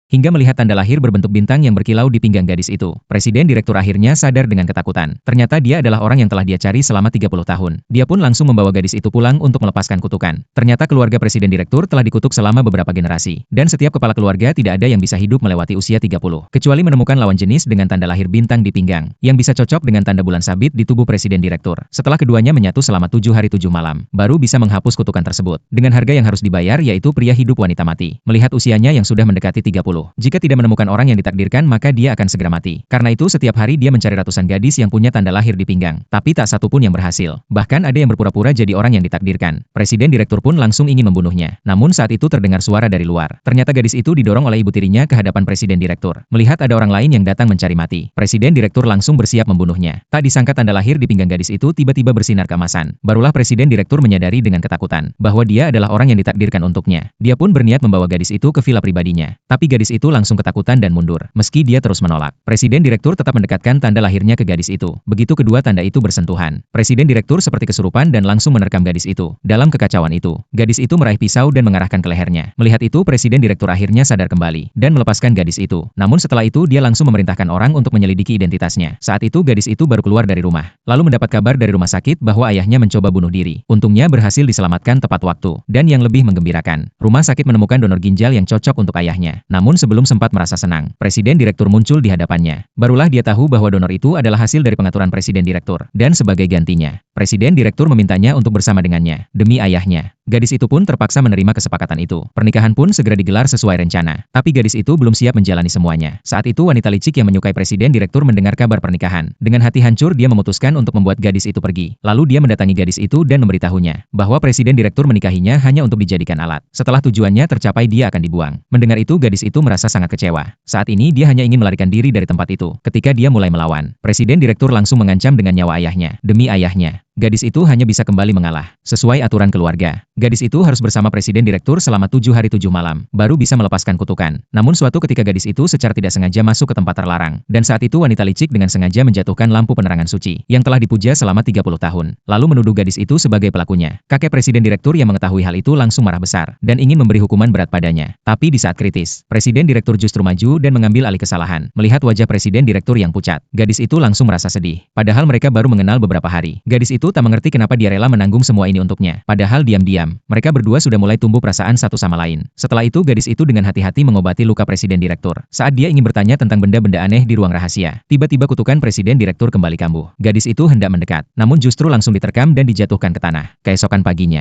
hingga melihat tanda lahir berbentuk bintang yang berkilau di pinggang gadis itu. Presiden Direktur akhirnya sadar dengan ketakutan. Ternyata dia adalah orang yang telah dia cari selama 30 tahun. Dia pun langsung membawa gadis itu pulang untuk melepaskan kutukan. Ternyata keluarga Presiden Direktur telah dikutuk selama beberapa generasi. Dan setiap kepala keluarga tidak ada yang bisa hidup melewati usia 30. Kecuali menemukan lawan jenis dengan tanda lahir bintang di pinggang, yang bisa cocok dengan tanda bulan sabit di tubuh Presiden Direktur. Setelah keduanya menyatu selama 7 hari 7 malam, baru bisa menghapus kutukan tersebut. Dengan harga yang harus dibayar yaitu pria hidup wanita mati. Melihat usianya yang sudah mendekati 30. Jika tidak menemukan orang yang ditakdirkan maka dia akan segera mati. Karena itu setiap hari dia mencari ratusan gadis yang punya tanda lahir di pinggang. Tapi tak satu pun yang berhasil. Bahkan ada yang berpura-pura jadi orang yang ditakdirkan. Presiden Direktur pun langsung ingin membunuhnya. Namun saat itu terdengar suara dari luar. Ternyata gadis itu didorong oleh ibu tirinya ke hadapan Presiden Direktur. Melihat ada orang lain yang datang mencari mati. Presiden Direktur langsung bersiap membunuhnya. Tak disangka tanda lahir di pinggang gadis itu tiba-tiba bersinar keemasan. Barulah Presiden Direktur menyadari dengan ketakutan bahwa dia adalah orang yang ditakdirkan untuknya. Dia pun berniat membawa gadis itu ke villa pribadinya. Tapi gadis itu langsung ketakutan dan mundur. Meski dia terus menolak, Presiden Direktur tetap mendekatkan tanda lahirnya ke gadis itu. Begitu kedua tanda itu bersentuhan, Presiden Direktur seperti kesurupan dan langsung menerkam gadis itu. Dalam kekacauan itu, gadis itu meraih pisau dan mengarahkan ke lehernya. Melihat itu Presiden Direktur akhirnya sadar kembali dan melepaskan gadis itu. Namun setelah itu dia langsung memerintahkan orang untuk menyelidiki identitasnya. Saat itu gadis itu baru keluar dari rumah, lalu mendapat kabar dari rumah sakit bahwa ayahnya mencoba bunuh diri. Untungnya berhasil diselamatkan tepat waktu. Dan yang lebih menggembirakan, rumah sakit menemukan donor ginjal yang cocok untuk ayahnya. Namun sebelum sempat merasa senang, Presiden Direktur muncul di hadapannya. Barulah dia tahu bahwa donor itu adalah hasil dari pengaturan Presiden Direktur. Dan sebagai gantinya, Presiden Direktur memintanya untuk bersama dengannya, demi ayahnya. Gadis itu pun terpaksa menerima kesepakatan itu. Pernikahan pun segera digelar sesuai rencana. Tapi gadis itu belum siap menjalani semuanya. Saat itu wanita licik yang menyukai Presiden Direktur mendengar kabar pernikahan. Dengan hati hancur dia memutuskan untuk membuat gadis itu pergi. Lalu dia mendatangi gadis itu dan memberitahunya bahwa Presiden Direktur menikahinya hanya untuk dijadikan alat. Setelah tujuannya tercapai dia akan dibuang. Mendengar itu gadis itu merasa sangat kecewa. Saat ini dia hanya ingin melarikan diri dari tempat itu. Ketika dia mulai melawan, Presiden Direktur langsung mengancam dengan nyawa ayahnya. Demi ayahnya, gadis itu hanya bisa kembali mengalah. Sesuai aturan keluarga, gadis itu harus bersama Presiden Direktur selama 7 hari 7 malam, baru bisa melepaskan kutukan. Namun suatu ketika gadis itu secara tidak sengaja masuk ke tempat terlarang. Dan saat itu wanita licik dengan sengaja menjatuhkan lampu penerangan suci, yang telah dipuja selama 30 tahun. Lalu menuduh gadis itu sebagai pelakunya. Kakek Presiden Direktur yang mengetahui hal itu langsung marah besar, dan ingin memberi hukuman berat padanya. Tapi di saat kritis, Presiden Direktur justru maju dan mengambil alih kesalahan. Melihat wajah Presiden Direktur yang pucat, gadis itu langsung merasa sedih. Padahal mereka baru mengenal beberapa hari. Gadis itu tak mengerti kenapa dia rela menanggung semua ini untuknya. Padahal diam-diam, mereka berdua sudah mulai tumbuh perasaan satu sama lain. Setelah itu gadis itu dengan hati-hati mengobati luka Presiden Direktur. Saat dia ingin bertanya tentang benda-benda aneh di ruang rahasia, tiba-tiba kutukan Presiden Direktur kembali kambuh. Gadis itu hendak mendekat, namun justru langsung diterkam dan dijatuhkan ke tanah. Keesokan paginya,